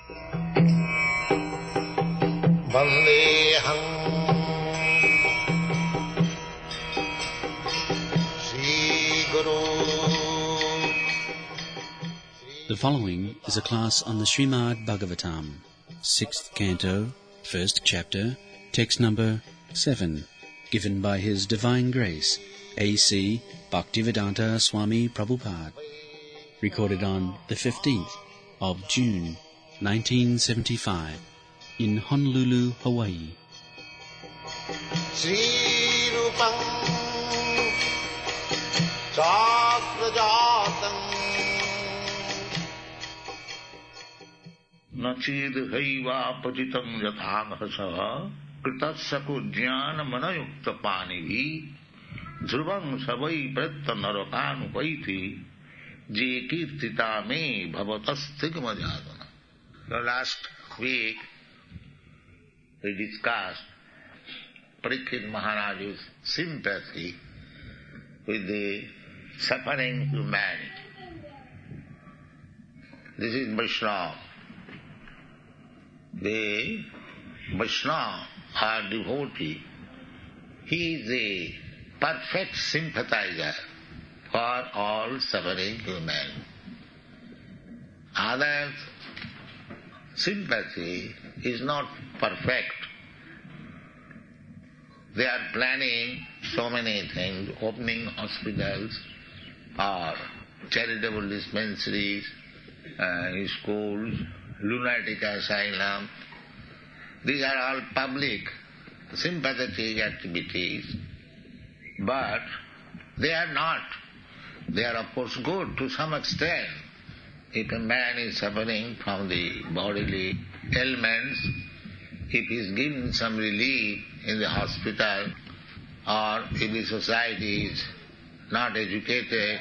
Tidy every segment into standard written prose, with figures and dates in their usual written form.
Vandeham Sri Guru. The following is a class on the Srimad Bhagavatam, 6th Canto, 1st Chapter, text number 7, given by His Divine Grace, A.C. Bhaktivedanta Swami Prabhupada, recorded on the 15th of June, 1975, in Honolulu, Hawaii. Sri Rupam Chakrajatam नचेद हैवा पतितं यथाघसः कृतस्सको ज्ञानमनयुक्त पानिभिः ध्रुवं सवै प्रत्त नरकानुपैति जे कीर्तिता मे भवतस्तिग्मजातन. The last week we discussed Parikshit Maharaj's sympathy with the suffering humanity. This is Vaishnava. The Vaishnava or devotee, he is a perfect sympathizer for all suffering humanity. Others' sympathy is not perfect. They are planning so many things, opening hospitals or charitable dispensaries, schools, lunatic asylum. These are all public sympathetic activities, but they are not. They are of course good to some extent. If a man is suffering from the bodily ailments, if he is given some relief in the hospital, or if the society is not educated,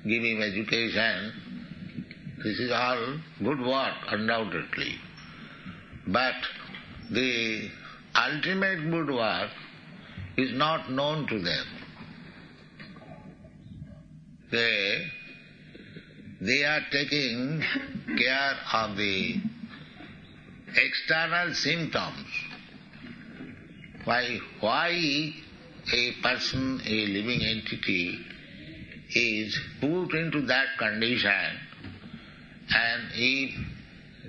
give him education, this is all good work, undoubtedly. But the ultimate good work is not known to them. They are taking care of the external symptoms. Why a person, a living entity, is put into that condition, and if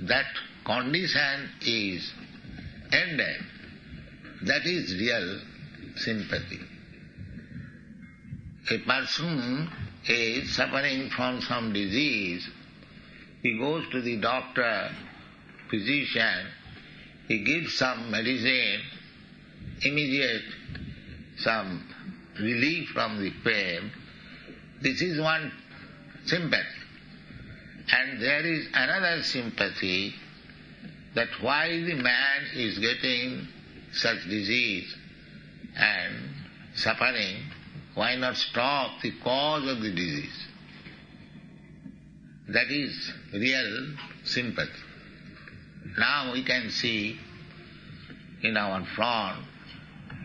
that condition is ended, that is real sympathy. A person is suffering from some disease, he goes to the doctor, physician, he gives some medicine, immediate some relief from the pain. This is one sympathy. And there is another sympathy, that why the man is getting such disease and suffering, why not stop the cause of the disease? That is real sympathy. Now we can see in our front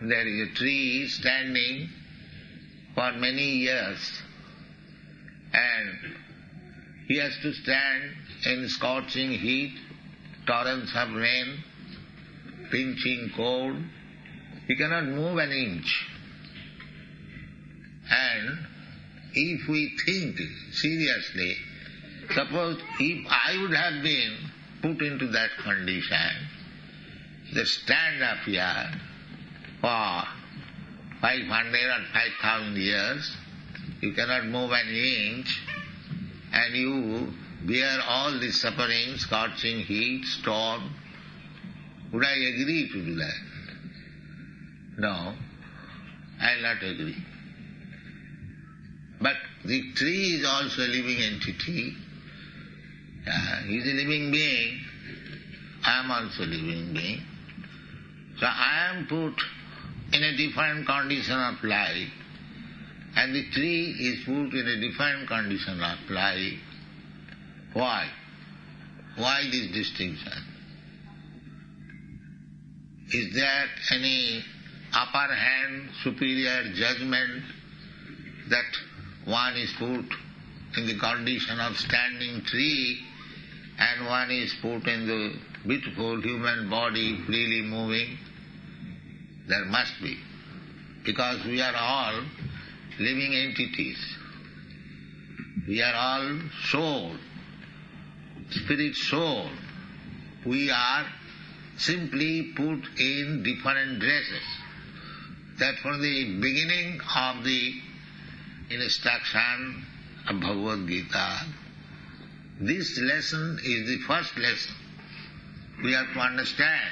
there is a tree standing for many years, and he has to stand in scorching heat, torrents of rain, pinching cold. He cannot move an inch. And if we think seriously, suppose if I would have been put into that condition, just stand up here for 500 or 5,000 years, you cannot move an inch, and you bear all this suffering, scorching heat, storm, would I agree to do that? No, I will not agree. But the tree is also a living entity. He is a living being. I am also a living being. So I am put in a different condition of life, and the tree is put in a different condition of life. Why? Why this distinction? Is there any upper hand, superior judgment that one is put in the condition of standing tree and one is put in the beautiful human body freely moving? There must be. Because we are all living entities. We are all soul, spirit soul. We are simply put in different dresses. That from the beginning of the instruction of Bhagavad Gita, this lesson is the first lesson. We have to understand.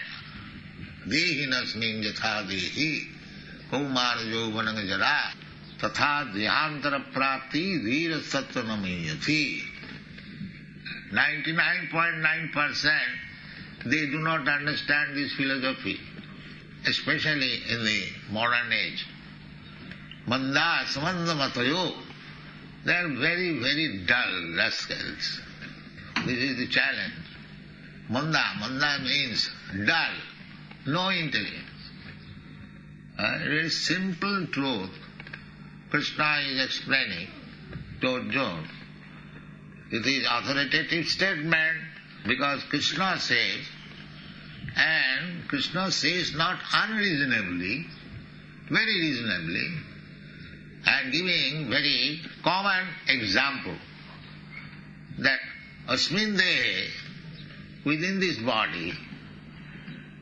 Dehinasmin yatha dehi kaumar yauvanam jara tatha dhyantara prapti dhira sattvanamiyati. 99.9% they do not understand this philosophy, especially in the modern age. Manda samanda matayo, they are very, very dull rascals. This is the challenge. Manda means dull, no intelligence. It is simple truth. Krishna is explaining to Arjuna. It is authoritative statement because Krishna says, and Krishna says not unreasonably, very reasonably, and giving very common example that asmin dehe, within this body,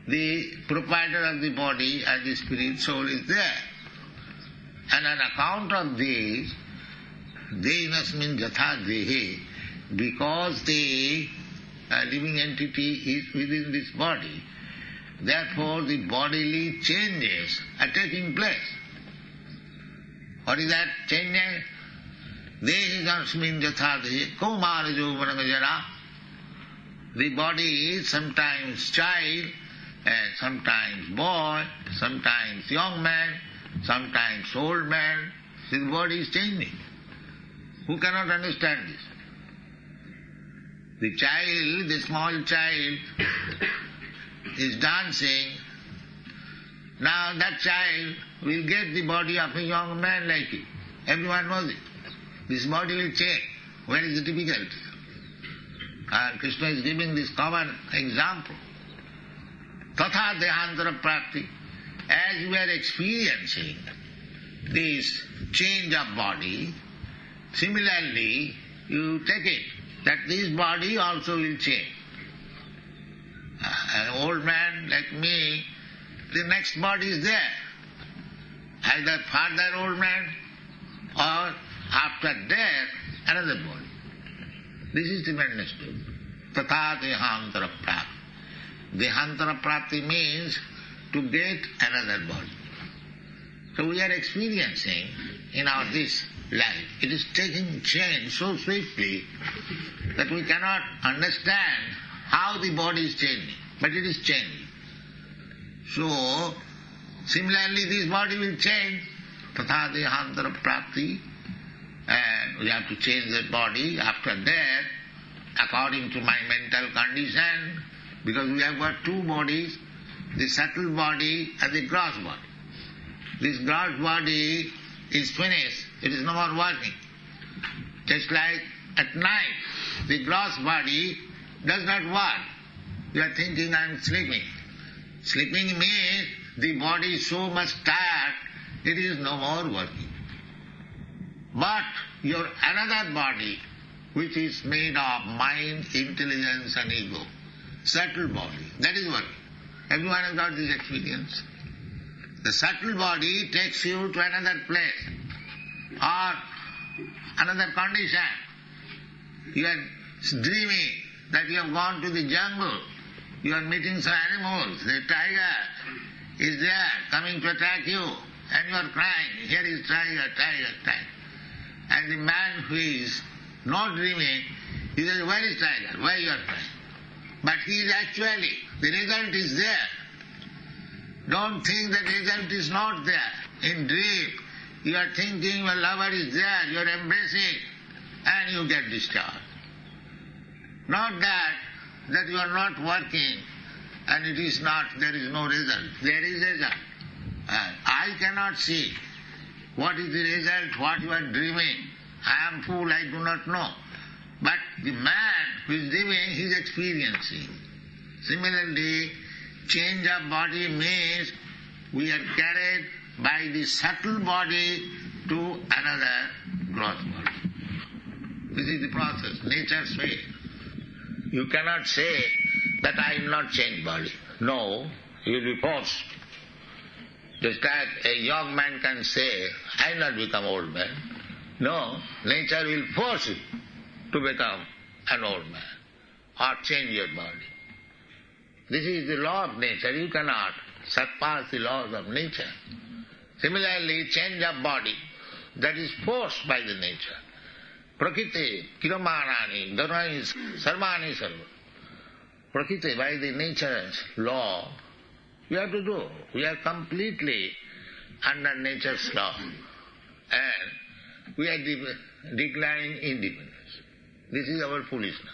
the proprietor of the body and the spirit soul is there. And on account of this, dehinasmin jatha dehe, because the living entity is within this body, therefore the bodily changes are taking place. What is that changing? Dehinasmin jatha dehe, kaumara yauvanam jara. The body is sometimes child, and sometimes boy, sometimes young man, sometimes old man. The body is changing. Who cannot understand this? The child, the small child, is dancing. Now that child will get the body of a young man like it. Everyone knows it. This body will change. Where is the difficulty? And Krishna is giving this common example. Tatha dehantara prapti. As we are experiencing this change of body, similarly you take it that this body also will change. An old man like me, the next body is there. Either further old man or after death, another body. This is the understood. Tatha dehantara prapti. Dehantara prapti means to get another body. So we are experiencing in our this life, it is taking change so swiftly that we cannot understand how the body is changing, but it is changing. So, similarly this body will change, tatha dehantara prapti, and we have to change that body after death according to my mental condition, because we have got two bodies, the subtle body and the gross body. This gross body is finished, it is no more working. Just like at night, the gross body does not work. You are thinking I am sleeping. Sleeping means the body is so much tired, it is no more working. But your another body, which is made of mind, intelligence and ego, subtle body, that is working. Everyone has got this experience. The subtle body takes you to another place or another condition. You are dreaming that you have gone to the jungle. You are meeting some animals. The tiger is there coming to attack you and you are crying, here is tiger, tiger, tiger. And the man who is not dreaming, he says, where is tiger? Why you are crying? But he is actually, the result is there. Don't think that result is not there. In dream, you are thinking your lover is there, you are embracing, and you get discharged. Not that you are not working, and it is not, there is no result. There is result. I cannot see what is the result, what you are dreaming. I am fool, I do not know. But the man who is living, he is experiencing. Similarly, change of body means we are carried by the subtle body to another gross body. This is the process, nature's way. You cannot say that I will not change body. No, you will be forced. Just as a young man can say, I will not become old man. No, nature will force you to become an old man or change your body. This is the law of nature. You cannot surpass the laws of nature. Similarly, change of body, that is forced by the nature. Prakriti, kiramanani, dharmani, sarvani sarva. Prakriti, by the nature's law, we have to do. We are completely under nature's law. And we are declining independence. This is our foolishness.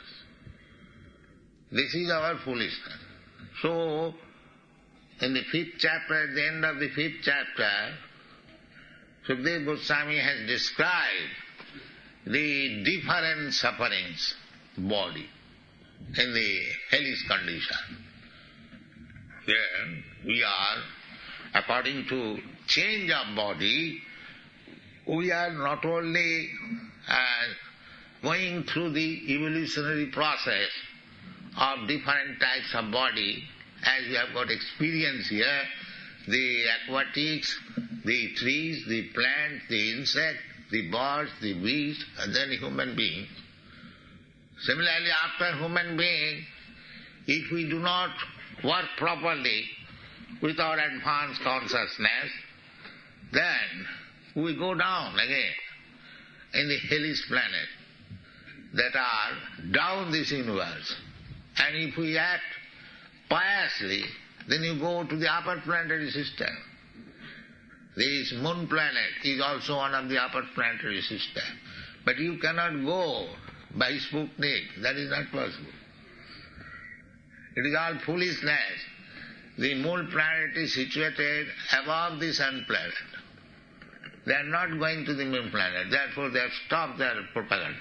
This is our foolishness. So, in the 5th chapter, at the end of the 5th chapter, Sukadeva Goswami has described the different sufferings body in the hellish condition. Here we are, according to change of body, we are not only going through the evolutionary process of different types of body, as we have got experience here, the aquatics, the trees, the plants, the insects, the birds, the beasts, and then human being. Similarly, after human being, if we do not work properly with our advanced consciousness, then we go down again in the hellish planet that are down this universe. And if we act piously, then you go to the upper planetary system. This moon planet is also one of the upper planetary system. But you cannot go by Sputnik. That is not possible. It is all foolishness. The moon planet is situated above the sun planet. They are not going to the moon planet. Therefore they have stopped their propaganda.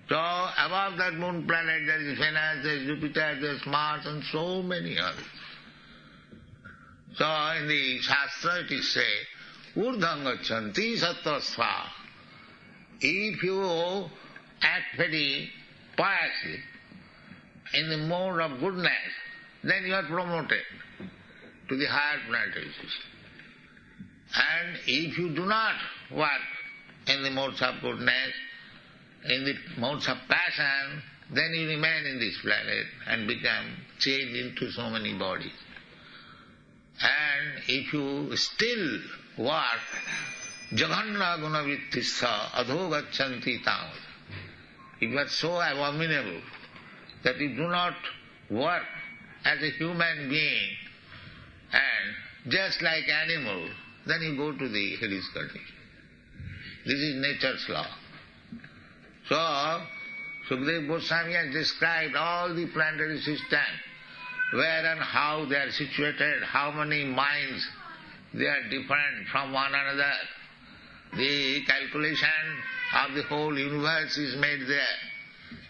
So above that moon planet there is Venus, there is Jupiter, there is Mars, and so many others. So in the Shastra it is said, Urdham gachanti sattvasva. If you act very piously, in the mode of goodness, then you are promoted to the higher planetary system. And if you do not work in the modes of goodness, in the modes of passion, then you remain in this planet and become changed into so many bodies. And if you still work, jaganna gunavittissa adho gachanti tam. If you are so abominable that you do not work as a human being and just like animal, then you go to the hellish condition. This is nature's law. So, Sukadeva Goswami has described all the planetary systems, where and how they are situated, how many minds they are different from one another. The calculation of the whole universe is made there.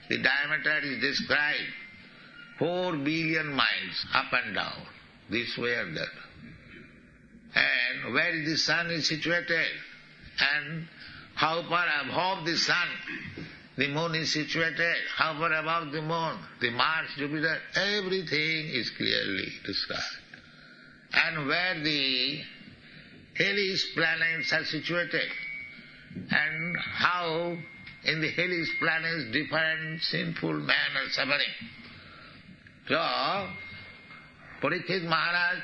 The diameter is described. 4 billion miles up and down, this way and that. And where the sun is situated, and how far above the sun the moon is situated, how far above the moon, the Mars, Jupiter, everything is clearly described. And where the hellish planets are situated, and how in the hellish planets different sinful men are suffering. So, Parikshit Maharaj,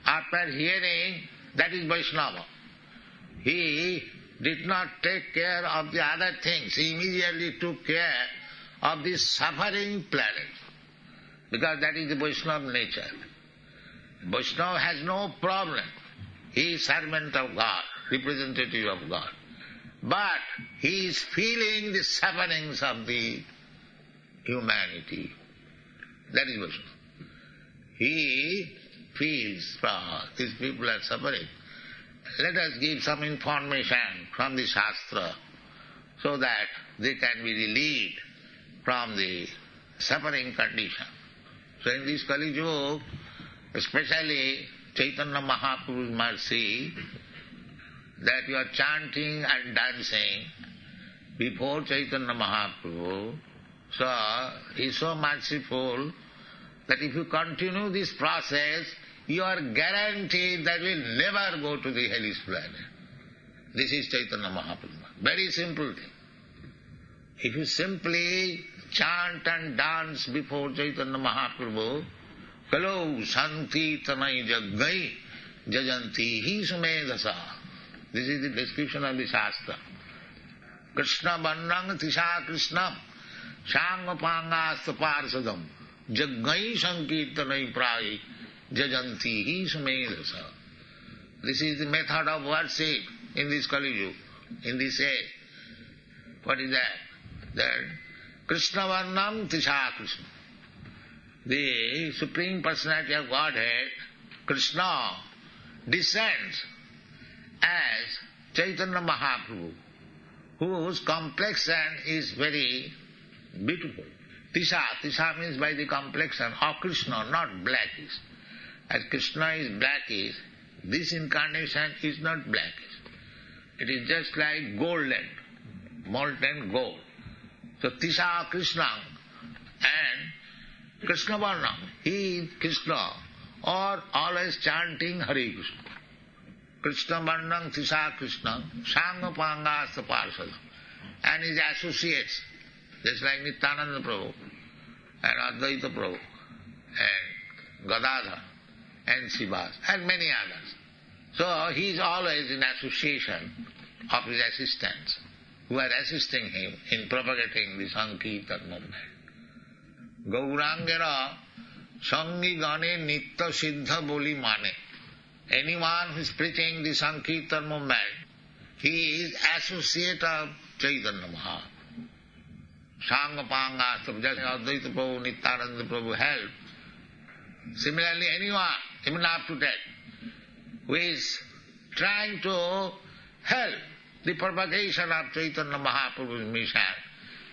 after hearing that is Vaishnava, he did not take care of the other things. He immediately took care of the suffering planet, because that is the Vaishnava nature. Vaishnava has no problem. He is servant of God, representative of God. But he is feeling the sufferings of the humanity. That is Vaishnava. He feels, these people are suffering. Let us give some information from the Shastra so that they can be relieved from the suffering condition. So in this Kali Yuga, especially Chaitanya Mahaprabhu's mercy, that you are chanting and dancing before Chaitanya Mahaprabhu. So he is so merciful that if you continue this process, you are guaranteed that you will never go to the hellish planet. This is Chaitanya Mahaprabhu. Very simple thing. If you simply chant and dance before Chaitanya Mahaprabhu, Kalo Santi Tanai Jaggai Jajanti Hi Sumedasa. This is the description of the Shastra. Krishna Bandang Tisha Krishnam Shangapangasta Parsadam Jaggai Sankirtanai Prai Jajanti Hi Sumedasa. This is the method of worship in this Kali Yuga, in this age. What is that? That Krishna Varnam Tisha Krishna. The Supreme Personality of Godhead, Krishna, descends as Chaitanya Mahaprabhu, whose complexion is very beautiful. Tisha means by the complexion of Krishna, not blackish. As Krishna is blackish, this incarnation is not blackish. It is just like golden, molten gold. So Tisha Krishna and Krishna Varnam, he is Krishna, or always chanting Hare Krishna. Krishna Varnam Tisha Krishna, Sangapangasta Parshada, and his associates, just like Nityananda Prabhu, and Advaita Prabhu, and Gadadhar, and Sivas, and many others. So he is always in association of his assistants, who are assisting him in propagating the Sankirtan movement. Gaurangera Sangi Gane Nitta Siddha Boli Mane. Anyone who is preaching the Sankirtan movement, he is associate of Chaitanya Mahaprabhu. Sangapanga, Advaita Prabhu, Nityananda Prabhu help. Similarly, anyone, even up to death, who is trying to help the propagation of Chaitanya Mahaprabhu's mission,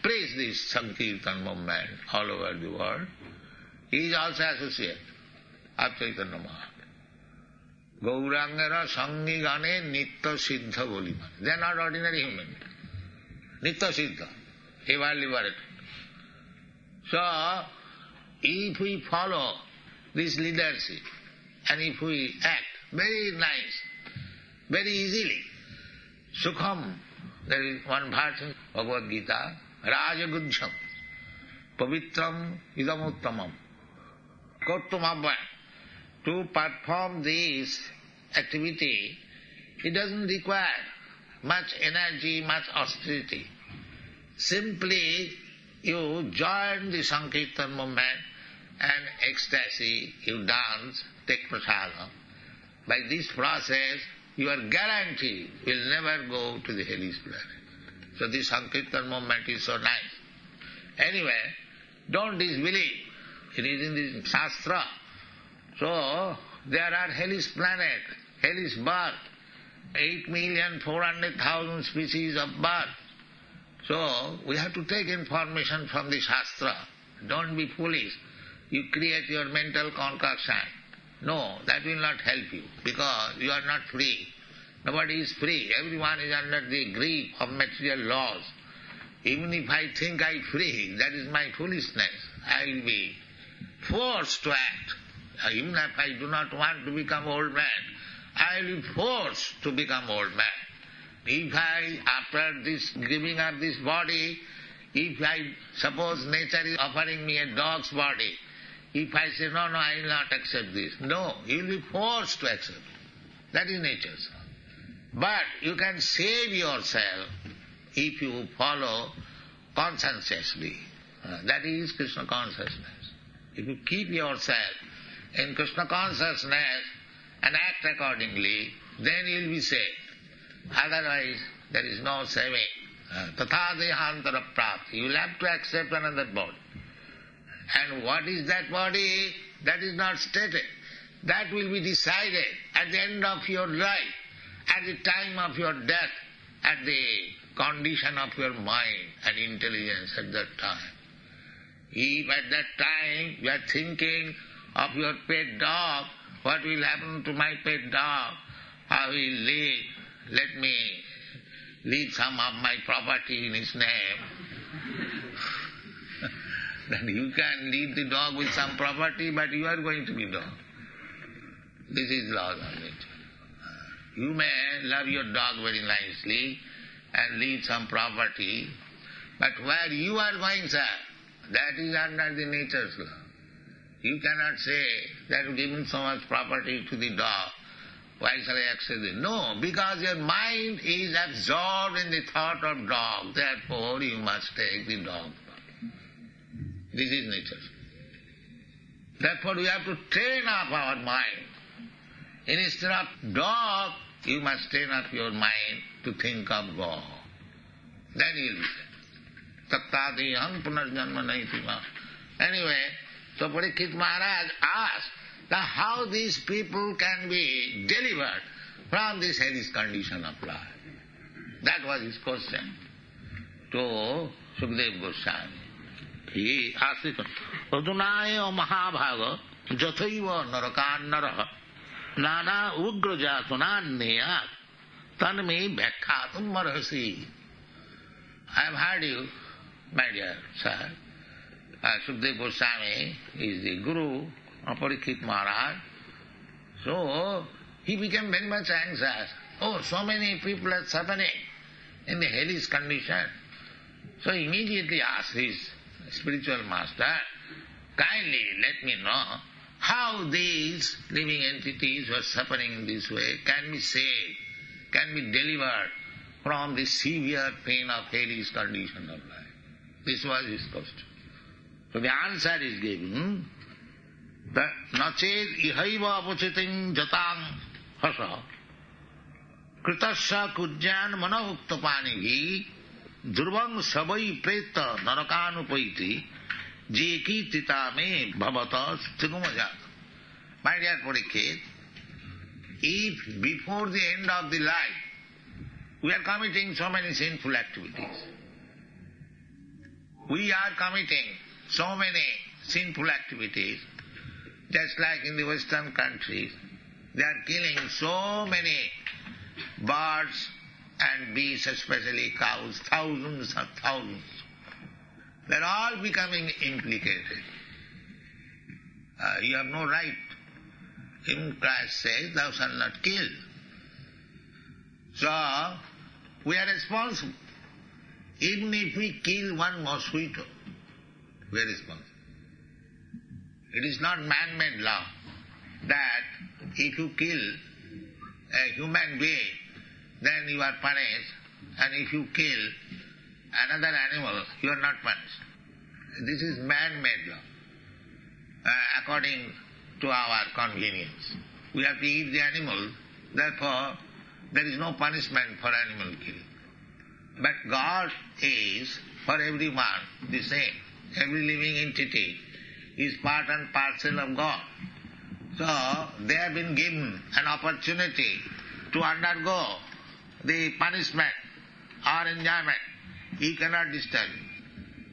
preach this Sankirtan movement all over the world, he is also associate of Chaitanya Mahaprabhu. Gaurangera Sangi Gane Nitta Siddha Boli. They are not ordinary human. Nitta Siddha. He was liberated. So, if we follow this leadership and if we act very nice, very easily, Sukham, there is one verse in Bhagavad Gita, Rajagujham, Pavitram Idamuttamam, Kottumabha. To perform this activity, it doesn't require much energy, much austerity. Simply you join the Sankirtan movement and ecstasy, you dance, take prasadam. By this process, you are guaranteed you will never go to the hellish planet. So this Sankirtan movement is so nice. Anyway, don't disbelieve. It is in the Shastra. So, there are hellish planet, hellish birth, 8,400,000 species of birth. So, we have to take information from the Shastra. Don't be foolish. You create your mental concoction. No, that will not help you, because you are not free. Nobody is free. Everyone is under the grip of material laws. Even if I think I am free, that is my foolishness. I will be forced to act. Even if I do not want to become old man, I will be forced to become old man. If I, after this giving up this body, if I suppose nature is offering me a dog's body, if I say, no, I will not accept this. No, you will be forced to accept it. That is nature. But you can save yourself if you follow conscientiously. That is Krishna consciousness. If you keep yourself in Krishna consciousness and act accordingly, then you will be saved. Otherwise, there is no saving. Tatha dehantara prapti. You will have to accept another body. And what is that body? That is not stated. That will be decided at the end of your life, at the time of your death, at the condition of your mind and intelligence at that time. If at that time you are thinking of your pet dog, what will happen to my pet dog? How will he live? Let me leave some of my property in his name. Then you can leave the dog with some property, but you are going to be dog. This is law of nature. You may love your dog very nicely and leave some property, but where you are going, sir, that is under the nature's law. You cannot say that you've given so much property to the dog, why shall I accept it? No, because your mind is absorbed in the thought of dog, therefore you must take the dog. This is nature. Therefore we have to train up our mind. Instead of dog, you must train up your mind to think of God. Then you will be saved. Tattadiham punarjanma naitima. Anyway, so Parikshit Maharaj asked that how these people can be delivered from this hellish condition of life. That was his question to Sukadeva Goswami. He asked it, Adunaya Mahabhaga Jathaiva Narakanaraha Nana Ugrajatunaneya Tanme Bhakhatum Marhasi. I have heard you, my dear sir. Sukadeva Goswami is the guru of Parikshit Maharaj. So he became very much anxious. Oh, so many people are suffering in the hellish condition. So he immediately asked his spiritual master, kindly let me know how these living entities who are suffering in this way can be saved, can be delivered from the severe pain of hellish condition of life. This was his question. So the answer is given that nached ihaiva apuchitim jatang hasa kritasya kujyan manauktapanihi durvang sabai preta narakanupaiti jeki titame bhavata sthigumajat. My dear Parikshit, if before the end of the life we are committing so many sinful activities, we are committing so many sinful activities, just like in the Western countries, they are killing so many birds and beasts, especially cows, thousands of thousands. They are all becoming implicated. You have no right. Even Christ says, thou shalt not kill. So, we are responsible. Even if we kill one mosquito, we are responsible. It is not man-made law that if you kill a human being, then you are punished, and if you kill another animal, you are not punished. This is man-made law, according to our convenience. We have to eat the animal, therefore there is no punishment for animal killing. But God is for everyone the same. Every living entity is part and parcel of God. So they have been given an opportunity to undergo the punishment or enjoyment. You cannot disturb him.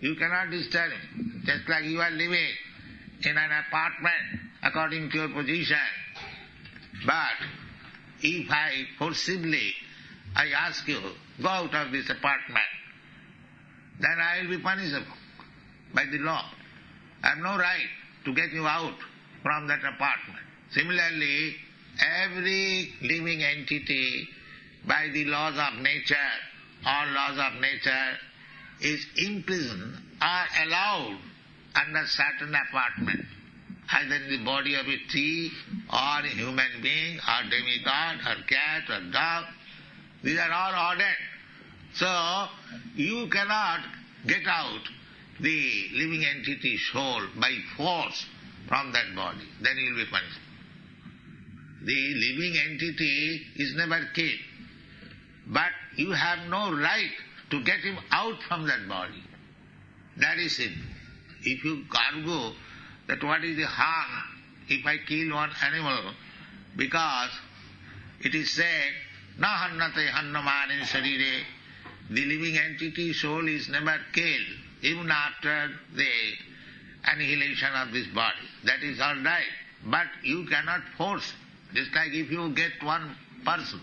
You cannot disturb him. Just like you are living in an apartment according to your position. But if I forcibly ask you, go out of this apartment, then I will be punishable by the law. I have no right to get you out from that apartment. Similarly, every living entity by the laws of nature, all laws of nature, is imprisoned or allowed under certain apartment, either in the body of a tree or a human being or demigod or cat or dog. These are all ordered. So you cannot get out the living entity soul by force from that body. Then you will be punished. The living entity is never killed. But you have no right to get him out from that body. That is it. If you argue that what is the harm if I kill one animal, because it is said, na hannate hannamane sharire, the living entity soul is never killed, even after the annihilation of this body. That is all right. But you cannot force. Just like if you get one person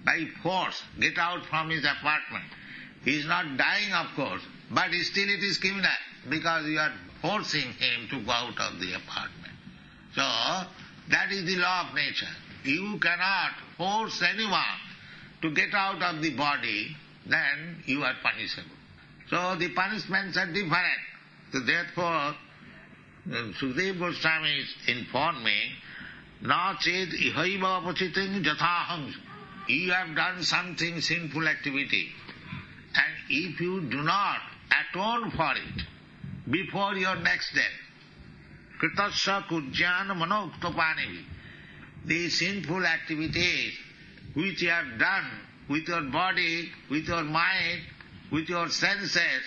by force, get out from his apartment. He is not dying, of course, but still it is criminal because you are forcing him to go out of the apartment. So, that is the law of nature. You cannot force anyone to get out of the body, then you are punishable. So the punishments are different. So therefore, Sukadeva Goswami informed me, na ched ihaiva apachitin jathaham. You have done something sinful activity, and if you do not atone for it before your next death, kritasya kujyana manoktopanivi, the sinful activities which you have done with your body, with your mind, with your senses,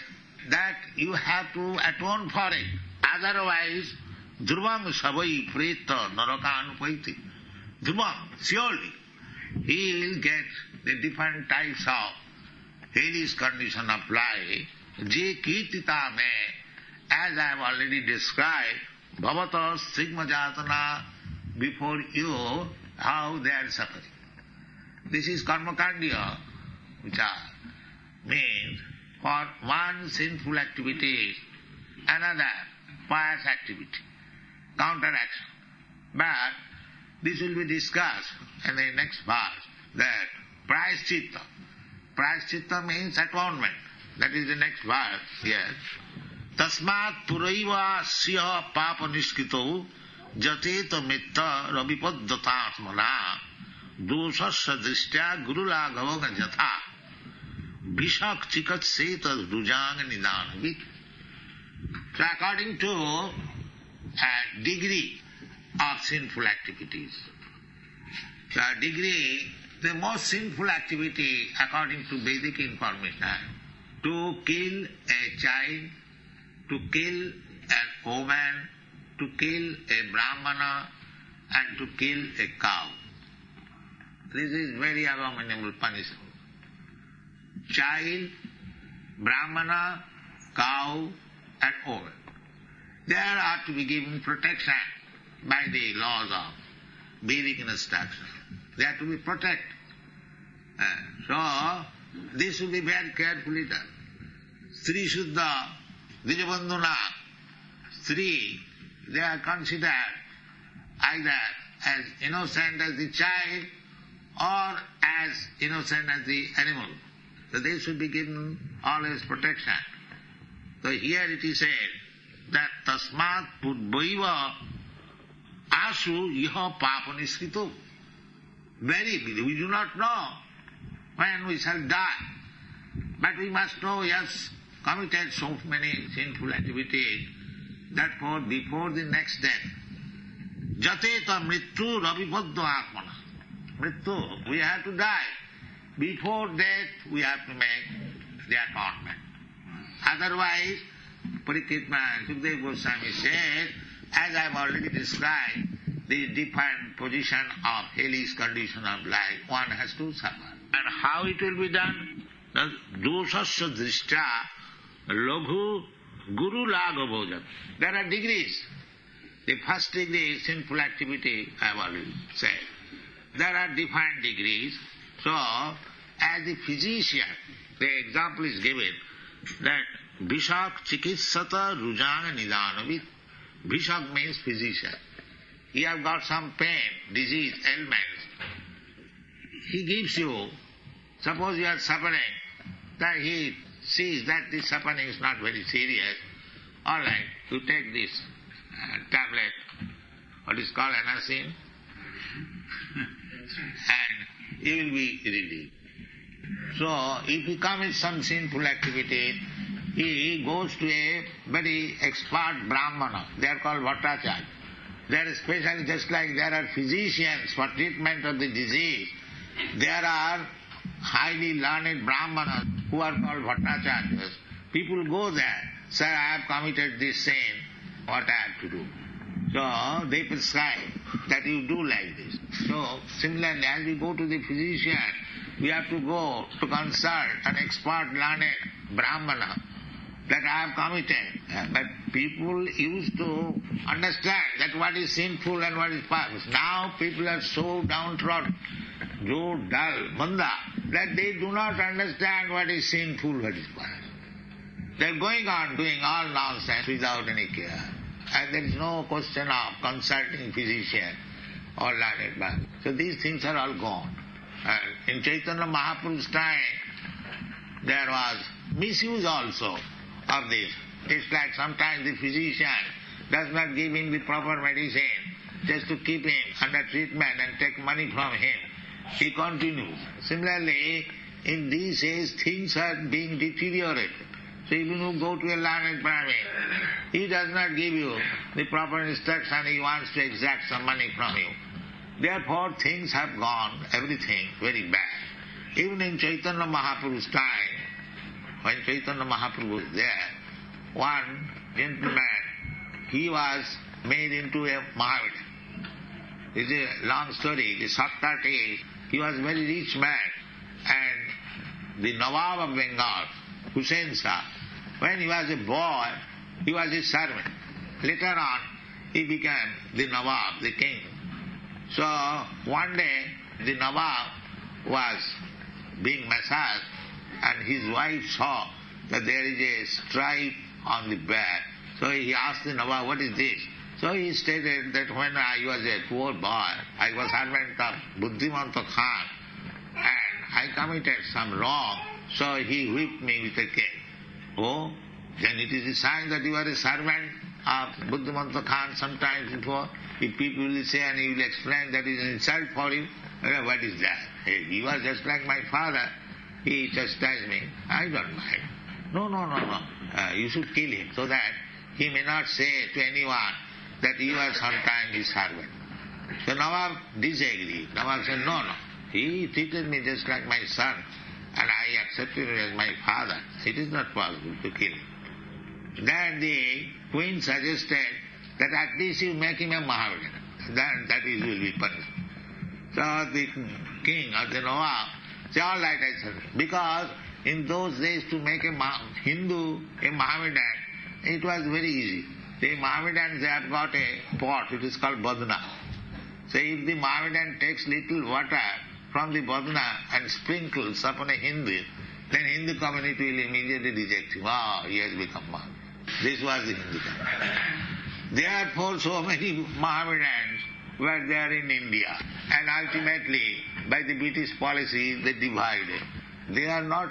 that you have to atone for it. Otherwise, dhruvam savai preta narakanupaiti. Dhruvam, surely, he will get the different types of hellish condition of life. Je kirtita me, as I have already described, bhavata stigma jatana, before you, how they are suffering. This is karma kandya, which means for one sinful activity, another pious activity, counteraction. But this will be discussed in the next verse, that prayaschitta. Prayaschitta means atonement. That is the next verse here. Tasmat puraiva siya papa niskito jateta mitta ravipaddatatmana dosasya drishtya gurulagavaga jatha bhishak chikat seta rujang nidanavit. So according to a degree of sinful activities, the most sinful activity according to Vedic information, to kill a child, to kill an woman, to kill a brahmana, and to kill a cow. This is very abominable punishment. Child, brahmana, cow, and woman. They are to be given protection by the laws of Vedic instruction. They are to be protected. So, this should be very carefully done. Sri Shuddha, Dijabandhuna, Sri, they are considered either as innocent as the child or as innocent as the animal. So they should be given always protection. So here it is said that tasmat pudbhaiva asu iha papa niskito. Very, we do not know when we shall die. But we must know, yes, committed so many sinful activities, that before the next death, jateta mrityu ravipaddo atmana. Mrityu, we have to die. Before death, we have to make the atonement. Otherwise, Parikritma Sukadeva Goswami said, as I have already described, the different position of hellish condition of life, one has to suffer. And how it will be done? Dosasya drishtya laghu guru lagavojat. There are degrees. The first degree is sinful activity, I have already said. There are different degrees. So, as the physician, the example is given that Bhishak chikitsata rujang nidanavit. Bhishak means physician. He has got some pain, disease, ailments. He gives you, suppose you are suffering, that he sees that this suffering is not very serious. All right, you take this tablet, what is called anacin, and he will be relieved. So, if he commits some sinful activity, he goes to a very expert brahmana. They are called Bhattacharya. They are special, just like there are physicians for treatment of the disease. There are highly learned brahmanas who are called Bhattacharyas. People go there, sir, I have committed this sin, what I have to do? So they prescribe that you do like this. So similarly, as we go to the physician, we have to go to consult an expert learned brahmana that I have committed. But people used to understand that what is sinful and what is pious. Now people are so downtrodden, so dull, manda, that they do not understand what is sinful, what is pious. They are going on doing all nonsense without any care. And there is no question of consulting physician or learned man. So these things are all gone. And in Chaitanya Mahaprabhu's time, there was misuse also of this. It's like sometimes the physician does not give him the proper medicine just to keep him under treatment and take money from him. He continues. Similarly, in these days, things are being deteriorated. So even you go to a learned Brahmin, he does not give you the proper instruction, he wants to exact some money from you. Therefore, things have gone, everything, very bad. Even in Chaitanya Mahaprabhu's time, when Chaitanya Mahaprabhu was there, one gentleman, he was made into a Mahavidan. It's a long story. The shortcut is, he was a very rich man, and the Nawab of Bengal, Hussain Shah, when he was a boy, he was his servant. Later on, he became the Nawab, the king. So one day, the Nawab was being massaged, and his wife saw that there is a stripe on the back. So he asked the Nawab, what is this? So he stated that when I was a poor boy, I was servant of Buddhimanta Khan, and I committed some wrong, so he whipped me with a cane. Oh, then it is a sign that you are a servant of Buddhimanta Khan sometimes before. If people will say and he will explain that is an insult for you, what is that? He was just like my father. He chastised me. I don't mind. No. You should kill him so that he may not say to anyone that you are sometimes his servant. So Nawab disagreed. Nawab said, no. He treated me just like my son, and I accepted him as my father. It is not possible to kill him. Then the queen suggested that at least you make him a Mahavidan. Then that is will be punished. So the king or the Nawab said, all right, I said, because in those days to make a Hindu a Mahavidan, it was very easy. The Mahavidans, they have got a pot, it is called Badna. So if the Mahavidan takes little water from the Badna and sprinkles upon a Hindu, then Hindu community will immediately reject him. He has become Mahavidan. This was the Hindu community. Therefore, so many Mahavidans were there in India, and ultimately, by the British policy, they divided. They are not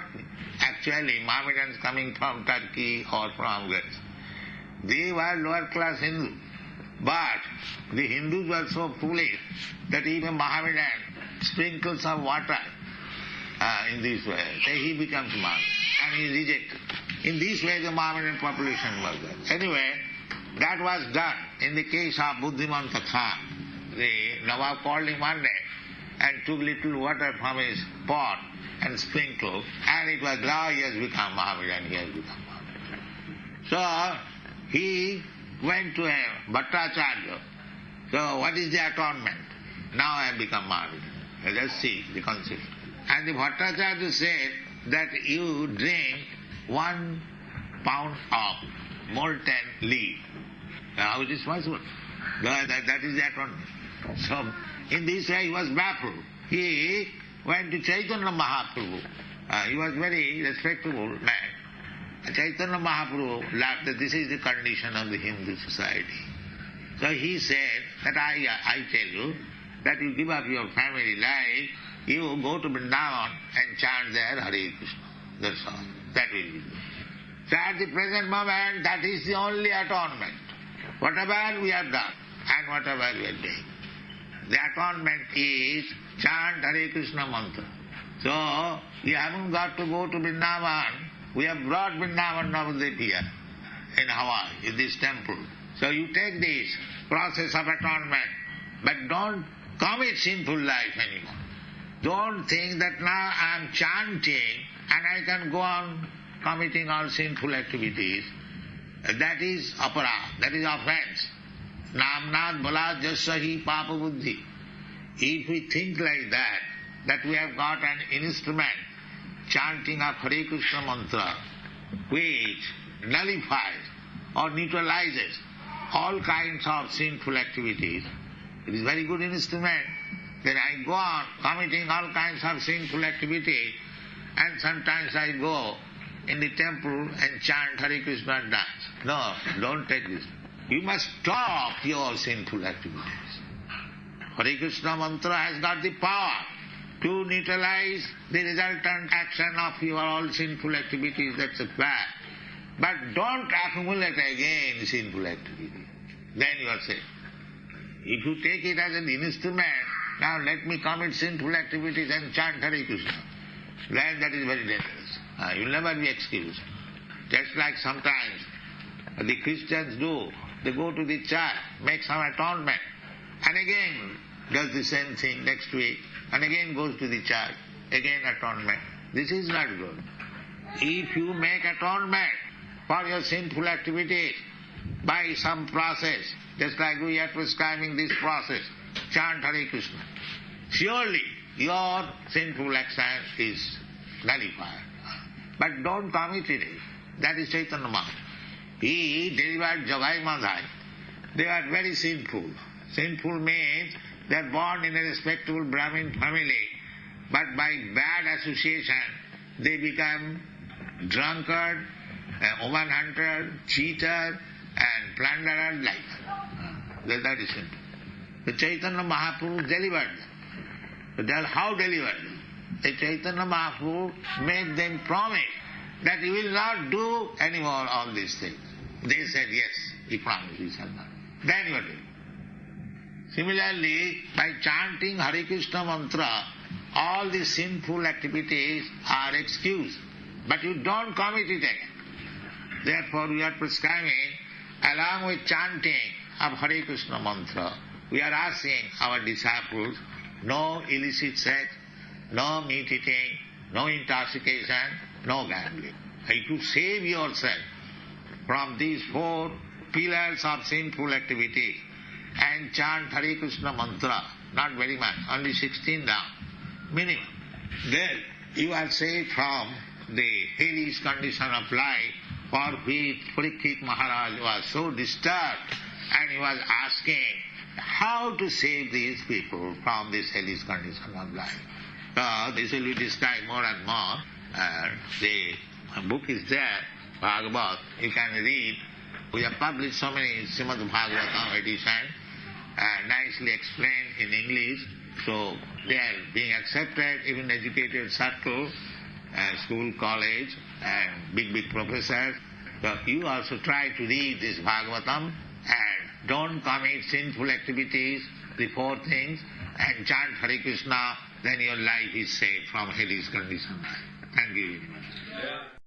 actually Mahavidans coming from Turkey or from Greece. They were lower class Hindus. But the Hindus were so foolish that even Mahavidan sprinkles some water in this way. So he becomes Mahavidan and he is rejected. In this way the Mahavidan population was there. Anyway, that was done in the case of Buddhimanta Khan. The Nawab called him one day and took little water from his pot and sprinkled, and it was now he has become Mahavidan, he has become Mahavidan. So he went to a Bhattacharya. So what is the atonement? Now I have become Mahavidan. Let's see the concept. And the Bhattacharya said that you drink 1 pound of molten lead. How it is possible? That is the atonement. So in this way he was baffled. He went to Chaitanya Mahaprabhu. He was very respectable man. Chaitanya Mahaprabhu laughed that this is the condition of the Hindu society. So he said that I tell you that you give up your family life, you go to Vrindavan and chant there Hare Krishna. That's all. That will be good. So at the present moment, that is the only atonement. Whatever we have done and whatever we are doing. The atonement is chant Hare Krishna mantra. So you haven't got to go to Vrindavan. We have brought Vrindavan Navadvip here in Hawaii, in this temple. So you take this process of atonement, but don't commit sinful life anymore. Don't think that now I am chanting and I can go on committing all sinful activities. That is aparad, that is offense. Namnad bala jasahi papa buddhi. If we think like that we have got an instrument chanting of Hare Krishna mantra, which nullifies or neutralizes all kinds of sinful activities. It is a very good instrument. Then I go on committing all kinds of sinful activities, and sometimes I go in the temple and chant Hare Krishna and dance. No, don't take this. You must stop your sinful activities. Hare Krishna mantra has got the power to neutralize the resultant action of your all sinful activities, that's a fact. But don't accumulate again sinful activity. Then you are safe. If you take it as an instrument, now let me commit sinful activities and chant Hare Krishna, then that is very dangerous. You will never be excused. Just like sometimes the Christians do, they go to the church, make some atonement, and again does the same thing next week, and again goes to the church, again atonement. This is not good. If you make atonement for your sinful activities by some process, just like we are prescribing this process, chant Hare Krishna, surely your sinful action is nullified. But don't commit it. That is Chaitanya Mahaprabhu. He delivered Jagai Madhai. They are very sinful. Sinful means they are born in a respectable Brahmin family, but by bad association they become drunkard, woman hunter, cheater, and plunderer like that. That is simple. The Chaitanya Mahaprabhu delivered them. But how delivered them? The Chaitanya Mahaprabhu made them promise that he will not do anymore all these things. They said, yes, he promised, he shall not. Then you are doing. Similarly, by chanting Hare Krishna mantra, all the sinful activities are excused. But you don't commit it again. Therefore, we are prescribing, along with chanting of Hare Krishna mantra, we are asking our disciples, no illicit sex, no meat eating, no intoxication, no gambling. To save yourself from these 4 pillars of sinful activity and chant Hare Krishna mantra, not very much, only 16 down, minimum. Then you are saved from the hellish condition of life for which Parikshit Maharaj was so disturbed, and he was asking how to save these people from this hellish condition of life. So this will be described more and more. The book is there, Bhagavad, you can read. We have published so many Srimad Bhagavatam editions, nicely explained in English, so they are being accepted even educated circle, school, college, and big professors. So you also try to read this Bhagavatam and don't commit sinful activities, the 4 things, and chant Hare Krishna, then your life is saved from hellish condition. Thank you very much.